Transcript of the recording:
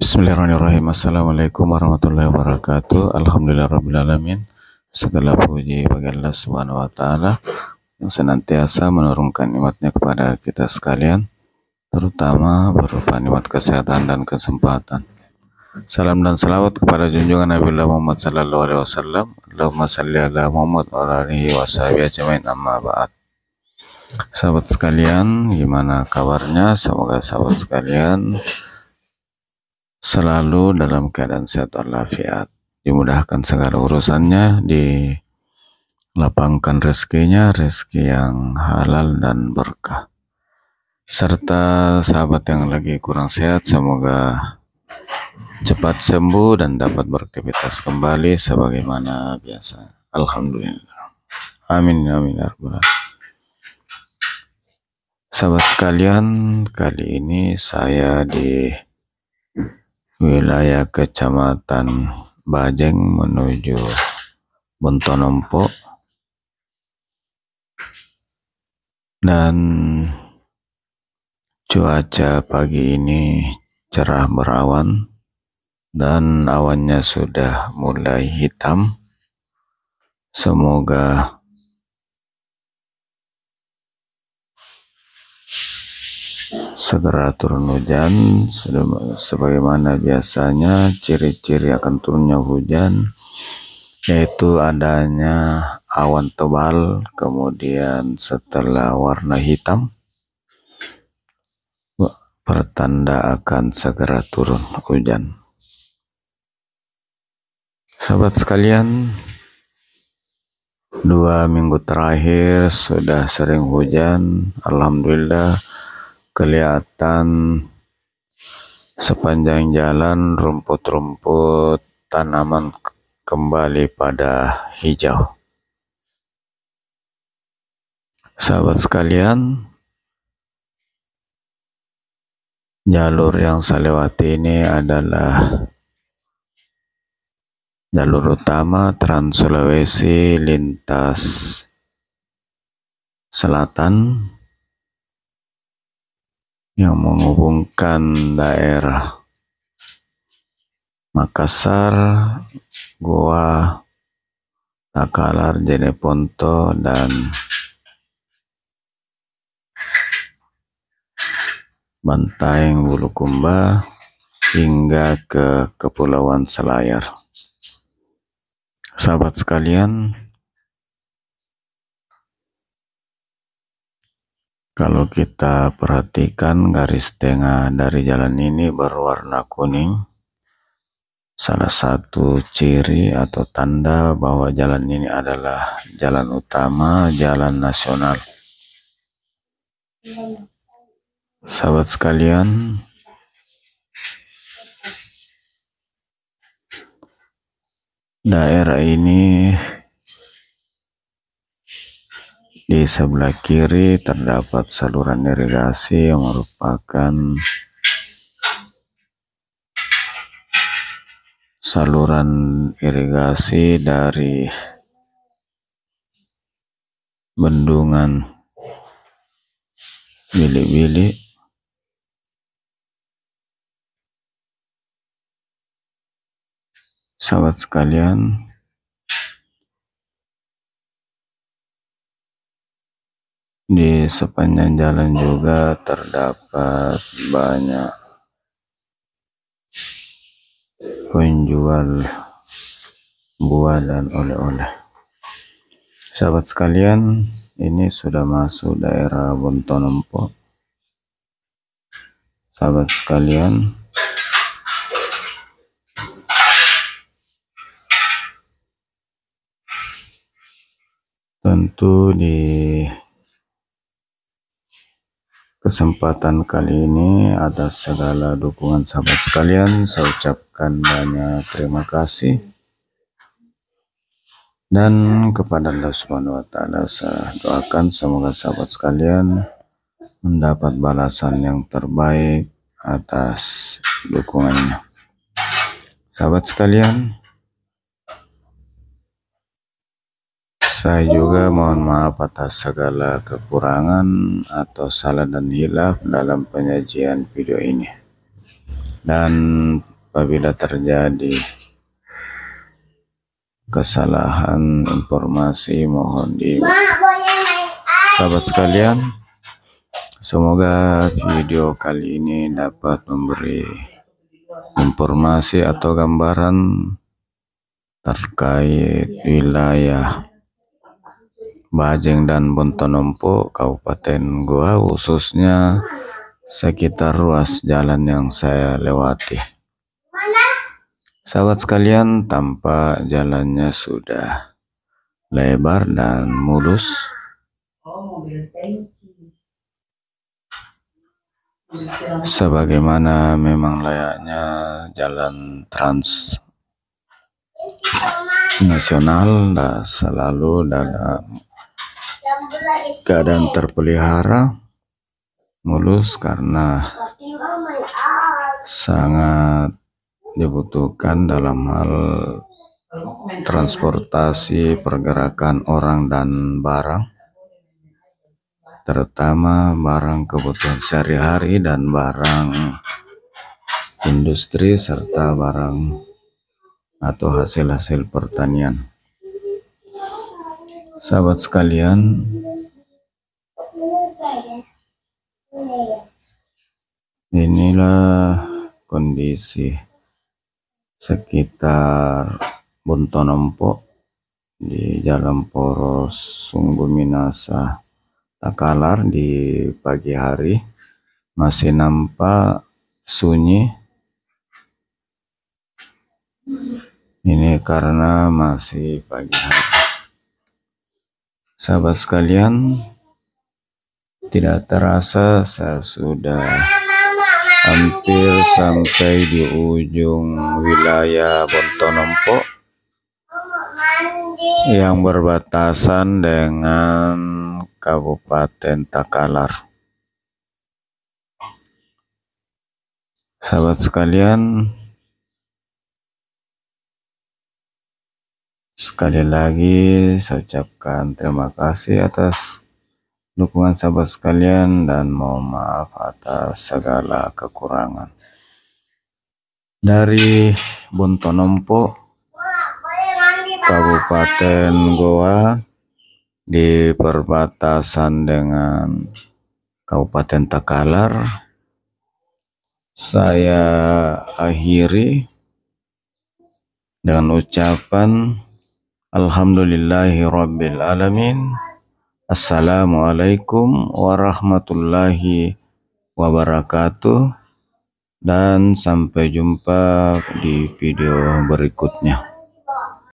Bismillahirrahmanirrahim. Assalamualaikum warahmatullahi wabarakatuh. Alhamdulillahirrabbilalamin. Segala puji bagi Allah Subhanahu wa Ta'ala yang senantiasa menurunkan nikmatnya kepada kita sekalian, terutama berupa nikmat kesehatan dan kesempatan. Salam dan salawat kepada junjungan Nabi Muhammad sallallahu alaihi wasallam. Allahumma salli ala Muhammad wa ala alihi washabihi ajmain, amma ba'd. Sahabat sekalian, gimana kabarnya? Semoga sahabat sekalian selalu dalam keadaan sehat walafiat, dimudahkan segala urusannya, dilapangkan rezekinya, rezeki yang halal dan berkah. Serta sahabat yang lagi kurang sehat, semoga cepat sembuh dan dapat beraktivitas kembali sebagaimana biasa. Alhamdulillah. Amin amin ya rabbal alamin. Sahabat sekalian, kali ini saya di wilayah Kecamatan Bajeng menuju Bontonompo, dan cuaca pagi ini cerah berawan dan awannya sudah mulai hitam. Semoga segera turun hujan. Sebagaimana biasanya, ciri-ciri akan turunnya hujan yaitu adanya awan tebal, kemudian setelah warna hitam, pertanda akan segera turun hujan. Sahabat sekalian, 2 minggu terakhir sudah sering hujan. Alhamdulillah, kelihatan sepanjang jalan rumput-rumput tanaman kembali pada hijau. Sahabat sekalian, jalur yang saya lewati ini adalah jalur utama Trans Sulawesi lintas selatan yang menghubungkan daerah Makassar, Goa, Takalar, Jeneponto, dan Bantaeng, Bulukumba hingga ke Kepulauan Selayar. Sahabat sekalian, kalau kita perhatikan garis tengah dari jalan ini berwarna kuning. Salah satu ciri atau tanda bahwa jalan ini adalah jalan utama, jalan nasional. Sahabat sekalian, daerah ini di sebelah kiri terdapat saluran irigasi yang merupakan saluran irigasi dari bendungan Bili-Bili. Sahabat sekalian, di sepanjang jalan juga terdapat banyak penjual buah dan oleh-oleh. Sahabat sekalian, ini sudah masuk daerah Bontonompo. Sahabat sekalian, tentu di kesempatan kali ini, atas segala dukungan sahabat sekalian, saya ucapkan banyak terima kasih. Dan kepada Allah Subhanahu wa Ta'ala saya doakan semoga sahabat sekalian mendapat balasan yang terbaik atas dukungannya. Sahabat sekalian, saya juga mohon maaf atas segala kekurangan atau salah dan hilaf dalam penyajian video ini. Dan apabila terjadi kesalahan informasi mohon sahabat sekalian. Semoga video kali ini dapat memberi informasi atau gambaran terkait wilayah Bajeng dan Bontonompo Kabupaten Goa, khususnya sekitar ruas jalan yang saya lewati. Sahabat sekalian, tampak jalannya sudah lebar dan mulus. Sebagaimana memang layaknya jalan trans nasional, selalu dalam keadaan terpelihara mulus karena sangat dibutuhkan dalam hal transportasi pergerakan orang dan barang, terutama barang kebutuhan sehari-hari dan barang industri serta barang atau hasil-hasil pertanian. Sahabat sekalian, inilah kondisi sekitar Bontonompo di Jalan Poros Sungguh Minasa Takalar di pagi hari. Masih nampak sunyi. Ini karena masih pagi hari. Sahabat sekalian, tidak terasa saya sudah hampir sampai di ujung wilayah Bontonompo yang berbatasan dengan Kabupaten Takalar. Sahabat sekalian, sekali lagi saya ucapkan terima kasih atas dukungan sahabat sekalian dan mohon maaf atas segala kekurangan. Dari Bontonompo, Kabupaten Goa, di perbatasan dengan Kabupaten Takalar, saya akhiri dengan ucapan Alhamdulillahirabbil alamin. Assalamualaikum warahmatullahi wabarakatuh, dan sampai jumpa di video berikutnya.